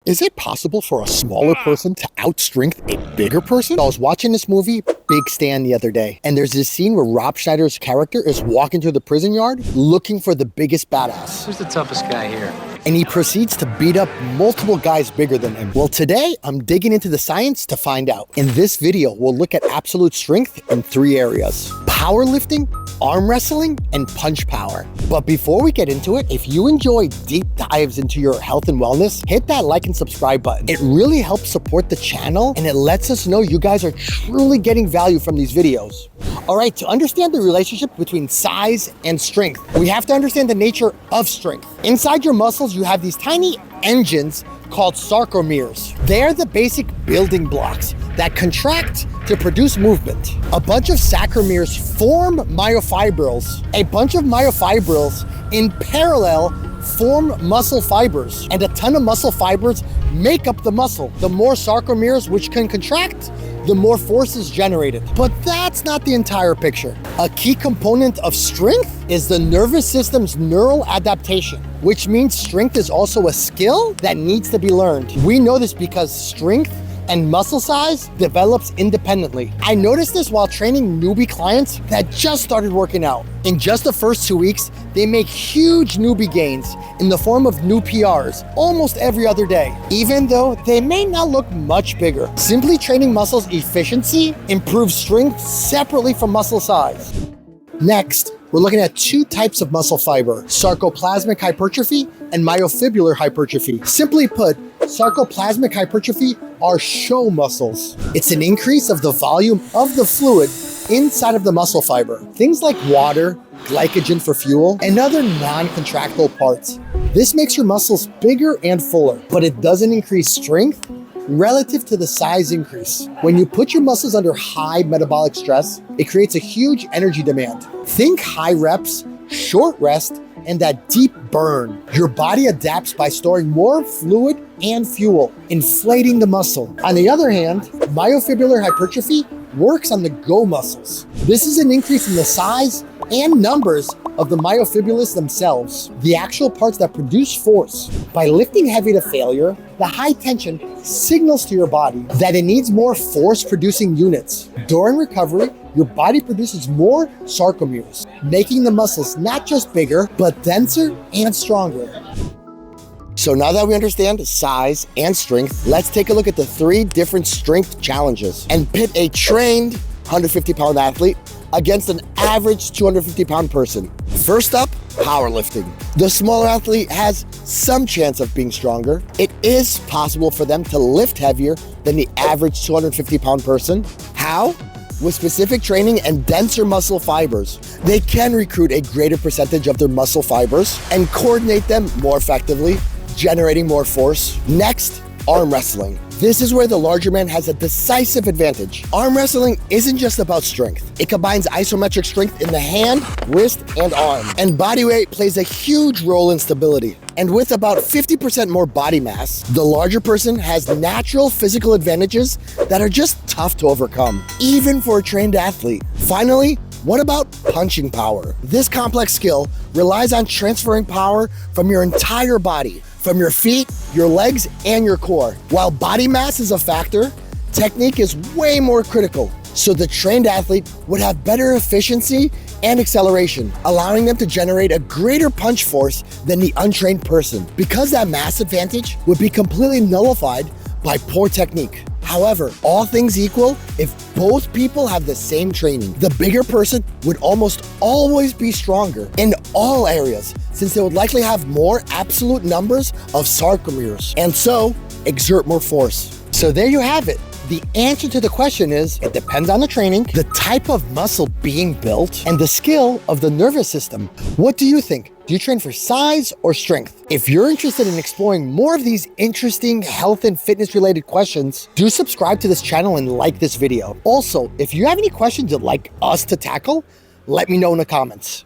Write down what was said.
Is it possible for a smaller person to outstrength a bigger person? I was watching this movie, Big Stand, the other day, and there's this scene where Rob Schneider's character is walking through the prison yard looking for the biggest badass. Who's the toughest guy here? And he proceeds to beat up multiple guys bigger than him. Well, today I'm digging into the science to find out. In this video, we'll look at absolute strength in 3 areas: powerlifting, arm wrestling, and punch power. But before we get into it, if you enjoy deep dives into your health and wellness, hit that like and subscribe button. It really helps support the channel and it lets us know you guys are truly getting value from these videos. All right, to understand the relationship between size and strength, we have to understand the nature of strength. Inside your muscles, you have these tiny engines called sarcomeres. They're the basic building blocks that contract to produce movement. A bunch of sarcomeres form myofibrils. A bunch of myofibrils in parallel form muscle fibers, and a ton of muscle fibers make up the muscle. The more sarcomeres which can contract, the more force is generated. But that's not the entire picture. A key component of strength is the nervous system's neural adaptation, which means strength is also a skill that needs to be learned. We know this because strength and muscle size develops independently. I noticed this while training newbie clients that just started working out. In just the first 2 weeks, they make huge newbie gains in the form of new PRs almost every other day, even though they may not look much bigger. Simply training muscles efficiency improves strength separately from muscle size. Next, we're looking at 2 types of muscle fiber: sarcoplasmic hypertrophy and myofibrillar hypertrophy. Simply put, sarcoplasmic hypertrophy are show muscles. It's an increase of the volume of the fluid inside of the muscle fiber. Things like water, glycogen for fuel, and other non-contractile parts. This makes your muscles bigger and fuller, but it doesn't increase strength relative to the size increase. When you put your muscles under high metabolic stress, it creates a huge energy demand. Think high reps, short rest, and that deep burn. Your body adapts by storing more fluid and fuel, inflating the muscle. On the other hand, myofibrillar hypertrophy works on the go muscles. This is an increase in the size and numbers of the myofibrils themselves, the actual parts that produce force. By lifting heavy to failure, the high tension signals to your body that it needs more force producing units. During recovery, your body produces more sarcomeres, making the muscles not just bigger, but denser and stronger. So now that we understand size and strength, let's take a look at the 3 different strength challenges and pit a trained 150-pound athlete against an average 250-pound person. First up, powerlifting. The smaller athlete has some chance of being stronger. It is possible for them to lift heavier than the average 250-pound person. How? With specific training and denser muscle fibers, they can recruit a greater percentage of their muscle fibers and coordinate them more effectively, generating more force. Next, arm wrestling. This is where the larger man has a decisive advantage. Arm wrestling isn't just about strength. It combines isometric strength in the hand, wrist, and arm. And body weight plays a huge role in stability. And with about 50% more body mass, the larger person has natural physical advantages that are just tough to overcome, even for a trained athlete. Finally, what about punching power? This complex skill relies on transferring power from your entire body, from your feet, your legs, and your core. While body mass is a factor, technique is way more critical. So the trained athlete would have better efficiency and acceleration, allowing them to generate a greater punch force than the untrained person, because that mass advantage would be completely nullified by poor technique. However, all things equal, if both people have the same training, the bigger person would almost always be stronger in all areas, since they would likely have more absolute numbers of sarcomeres, and so exert more force. So there you have it. The answer to the question is, it depends on the training, the type of muscle being built, and the skill of the nervous system. What do you think? Do you train for size or strength? If you're interested in exploring more of these interesting health and fitness related questions, do subscribe to this channel and like this video. Also, if you have any questions you'd like us to tackle, let me know in the comments.